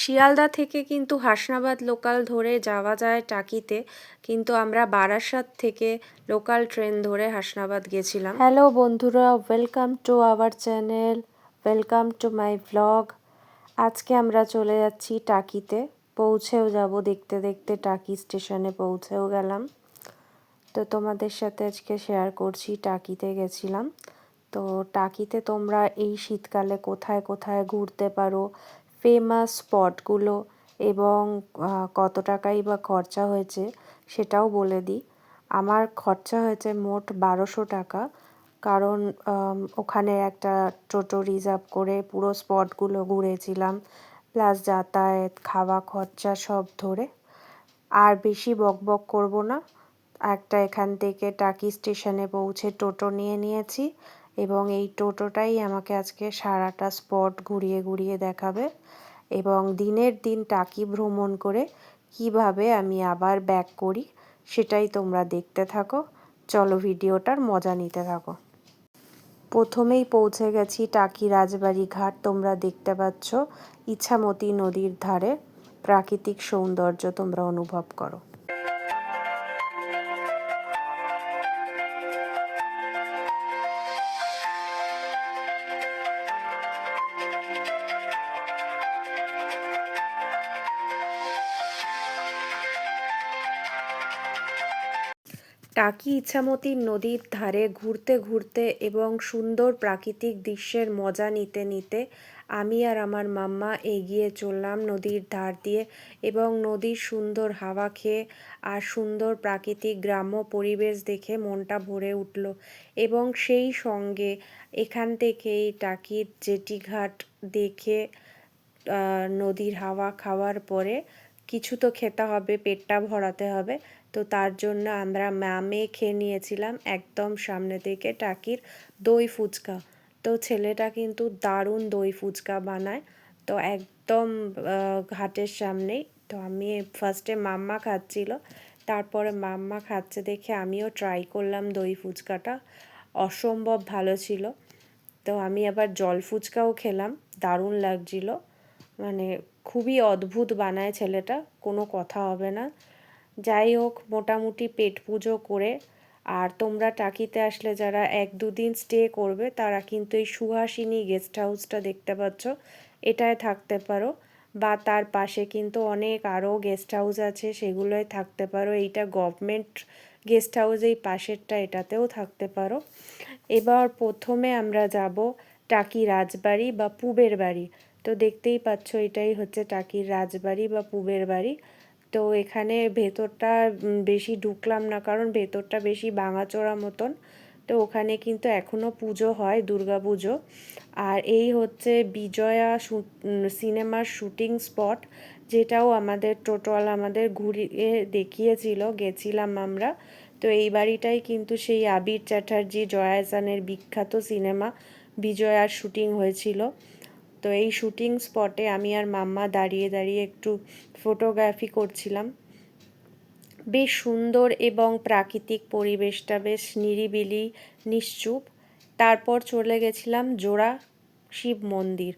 শিয়ালদা থেকে কিন্তু হাসনাবাদ লোকাল ধরে যাওয়া যায় টাকিতে, কিন্তু আমরা বারাসাত থেকে লোকাল ট্রেন ধরে হাসনাবাদ গেছিলাম। হ্যালো বন্ধুরা, welcome to our channel, welcome to my blog. আজকে আমরা চলে যাচ্ছি টাকিতে, পৌঁছেও যাব দেখতে দেখতে। টাকি স্টেশনে পৌঁছেও গেলাম। তো তোমাদের সাথে আজকে শেয়ার করছি টাকিতে গেছিলাম। তো টাকিতে তোমরা এই শীতকালে কোথায় কোথায় ঘুরতে পারো, ফেমাস স্পটগুলো এবং কত টাকাই বা খরচা হয়েছে সেটাও বলে দিই। আমার খরচা হয়েছে মোট 1200 টাকা, কারণ ওখানে একটা টোটো রিজার্ভ করে পুরো স্পটগুলো ঘুরেছিলাম, প্লাস যাতায়াত, খাওয়া খরচা সব ধরে। আর বেশি বকবক করব না, একটা এখান থেকে টাকি স্টেশনে পৌঁছে টোটো নিয়ে নিয়েছি এবং এই টোটোটাই আমাকে আজকে সারাটা স্পট ঘুরিয়ে ঘুরিয়ে দেখাবে এবং দিনের দিন টাকি ভ্রমণ করে কিভাবে আমি আবার ব্যাক করি সেটাই তোমরা দেখতে থাকো। চলো ভিডিওটার মজা নিতে থাকো। প্রথমেই পৌঁছে গেছি টাকি রাজবাড়ি ঘাট। তোমরা দেখতে পাচ্ছ ইছামতি নদীর ধারে প্রাকৃতিক সৌন্দর্য তোমরা অনুভব করো। টাকি ইছামতি নদীর ধারে ঘুরতে ঘুরতে এবং সুন্দর প্রাকৃতিক দৃশ্যের মজা নিতে নিতে আমি আর আমার মাম্মা এগিয়ে চললাম নদীর ধার দিয়ে এবং নদীর সুন্দর হাওয়া খেয়ে আর সুন্দর প্রাকৃতিক গ্রাম্য পরিবেশ দেখে মনটা ভরে উঠল। এবং সেই সঙ্গে এখান থেকেই টাকির জেটিঘাট দেখে নদীর হাওয়া খাওয়ার পরে কিছু তো খেতে হবে, পেটটা ভরাতে হবে। তো তার জন্য আমরা ম্যামে খেয়ে নিয়েছিলাম একদম সামনে থেকে টাকির দই ফুচকা। তো ছেলেটা কিন্তু দারুণ দই ফুচকা বানায়, তো একদম ঘাটের সামনেই। তো আমি ফার্স্টে মাম্মা খাচ্ছিল, তারপরে মাম্মা খাচ্ছে দেখে আমিও ট্রাই করলাম দই ফুচকাটা, অসম্ভব ভালো ছিল। তো আমি আবার জল ফুচকাও খেলাম, দারুণ লাগছিল। মানে খুবই অদ্ভুত বানায় ছেলেটা, কোনো কথা হবে না। যাই হোক, মোটামুটি পেট পুজো করে আর তোমরা টাকিতে আসলে যারা 1-2 দিন স্টে করবে তারা কিন্তু এই সুহাসিনী গেস্ট হাউসটা দেখতে পাচ্ছ, এটায় থাকতে পারো, বা তার পাশে কিন্তু অনেক আরও গেস্ট হাউস আছে, সেগুলোয় থাকতে পারো। এইটা গভর্নমেন্ট গেস্ট হাউস, এই পাশেরটা, এটাতেও থাকতে পারো। এবার প্রথমে আমরা যাব টাকি রাজবাড়ি বা পুবের বাড়ি। তো দেখতেই পাচ্ছ এটাই হচ্ছে টাকির রাজবাড়ি বা পুবের বাড়ি। তো এখানে ভেতরটা বেশি ঢুকলাম না, কারণ ভেতরটা বেশি ভাঙাচোরা মতন। তো ওখানে কিন্তু এখনও পুজো হয়, দুর্গা পুজো। আর এই হচ্ছে বিজয়া সিনেমার শুটিং স্পট, যেটাও আমাদের টোটাল আমাদের ঘুরিয়ে দেখিয়েছিল, গেছিলাম আমরা। তো এই বাড়িটাই কিন্তু সেই আবির চ্যাটার্জি, জয়া আহসানের বিখ্যাত সিনেমা বিজয়ার শুটিং হয়েছিল। তো এই শুটিং স্পটে আমি আর মাম্মা দাঁড়িয়ে দাঁড়িয়ে একটু ফটোগ্রাফি করছিলাম। বেশ সুন্দর এবং প্রাকৃতিক পরিবেশটা বেশ নিরিবিলি, নিশ্চুপ। তারপর চলে গেছিলাম জোড়া শিব মন্দির।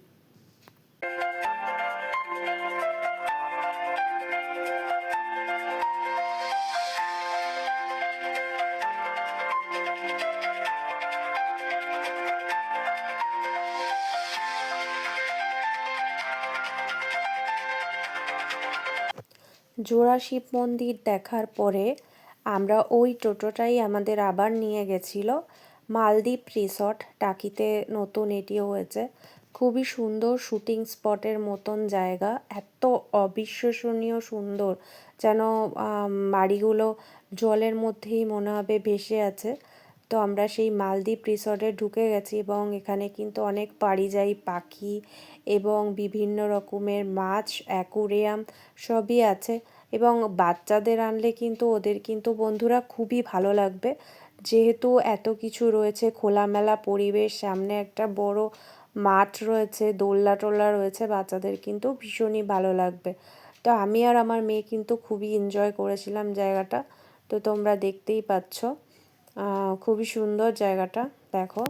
জোড়া শিব মন্দির দেখার পরে আমরা ওই টোটোটাই আমাদের আবার নিয়ে গেছিল মালদ্বীপ রিসর্ট। টাকিতে নতুন এটিও হয়েছে, খুবই সুন্দর শুটিং স্পটের মতন জায়গা, এত অবিশ্বসনীয় সুন্দর, যেন বাড়িগুলো জলের মধ্যেই মনে হবে ভেসে আছে। তো আমরা সেই মালদ্বীপ রিসর্টে ঢুকে গেছি এবং এখানে কিন্তু অনেক পারিজাই পাখি এবং বিভিন্ন রকমের মাছ, অ্যাকুরিয়াম সবই আছে। এবং বাচ্চাদের আনলে কিন্তু ওদের কিন্তু বন্ধুরা খুবই ভালো লাগবে, যেহেতু এত কিছু রয়েছে, খোলামেলা পরিবেশ, সামনে একটা বড় মাঠ রয়েছে, দোলনা টোলনা রয়েছে, বাচ্চাদের কিন্তু ভীষণই ভালো লাগবে। তো আমি আর আমার মেয়ে কিন্তু খুবই এনজয় করেছিলাম জায়গাটা। তো তোমরা দেখতেই পাচ্ছ খুবই সুন্দর জায়গাটা, দেখো।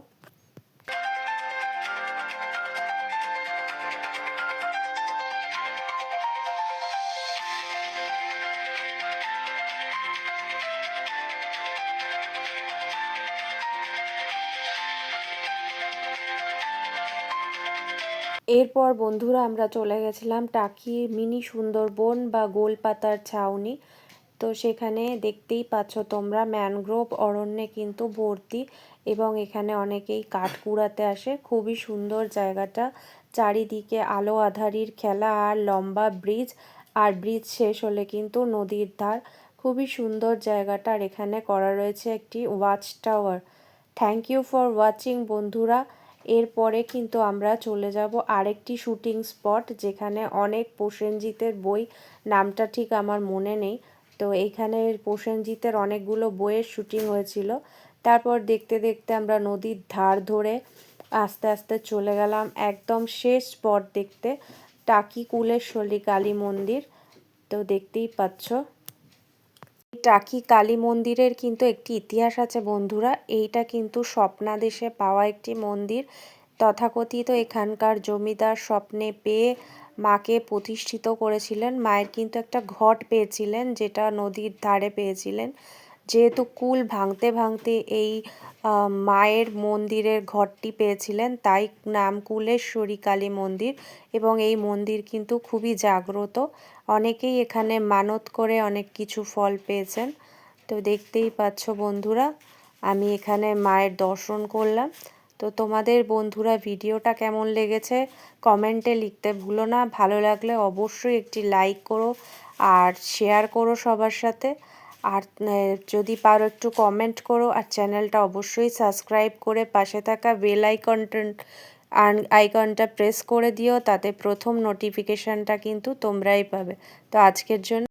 এরপর বন্ধুরা আমরা চলে গেছিলাম টাকি মিনি সুন্দরবন বা গোলপাতার ছাউনি। তো সেখানে দেখতেই পাচ্ছ তোমরা ম্যানগ্রোভ অরণ্যে কিন্তু ভর্তি, এবং এখানে অনেকেই কাঠ কুড়াতে আসে। খুবই সুন্দর জায়গাটা, চারিদিকে আলো আঁধারির খেলা আর লম্বা ব্রিজ, আর ব্রিজ শেষ হলে কিন্তু নদীর ধার। খুবই সুন্দর জায়গাটা, আর এখানে করা রয়েছে একটি watch tower. Thank you for watching বন্ধুরা। এরপরে কিন্তু আমরা চলে যাব আরেকটি শুটিং স্পট, যেখানে অনেক প্রসেনজিতের বই, নামটা ঠিক আমার মনে নেই। তো এইখানে প্রসেনজিতের অনেকগুলো বইয়ের শুটিং হয়েছিল। তারপর দেখতে দেখতে আমরা নদীর ধার ধরে আস্তে আস্তে চলে গেলাম একদম শেষ স্পট দেখতে, টাকি কুলেশ্বরী কালী মন্দির। তো দেখতেই পাচ্ছ টাকি কালী মন্দিরের কিন্তু একটি ইতিহাস আছে বন্ধুরা। এইটা কিন্তু স্বপ্নাদেশে পাওয়া একটি মন্দির। তথাকথিত এখানকার জমিদার স্বপ্নে পেয়ে মাকে প্রতিষ্ঠিত করেছিলেন। মায়ের কিন্তু একটা ঘট পেয়েছিলেন, যেটা নদীর ধারে পেয়েছিলেন। যেহেতু কুল ভাঙতে ভাঙতে এই মায়ের মন্দিরের ঘরটি পেয়েছিলেন, তাই নাম কুলেশ্বরী কালী মন্দির। এবং এই মন্দির কিন্তু খুবই জাগ্রত, অনেকেই এখানে মানত করে অনেক কিছু ফল পেয়েছেন। তো দেখতেই পাচ্ছ বন্ধুরা, আমি এখানে মায়ের দর্শন করলাম। তো তোমাদের বন্ধুরা ভিডিওটা কেমন লেগেছে কমেন্টে লিখতে ভুলো না। ভালো লাগলে অবশ্যই একটি লাইক করো আর শেয়ার করো সবার সাথে। আর যদি পারো একটু কমেন্ট করো, আর চ্যানেলটা অবশ্যই সাবস্ক্রাইব করে পাশে থাকা বেল আইকনটা প্রেস করে দিও, তাতে প্রথম নোটিফিকেশানটা কিন্তু তোমরাই পাবে। তো আজকের জন্য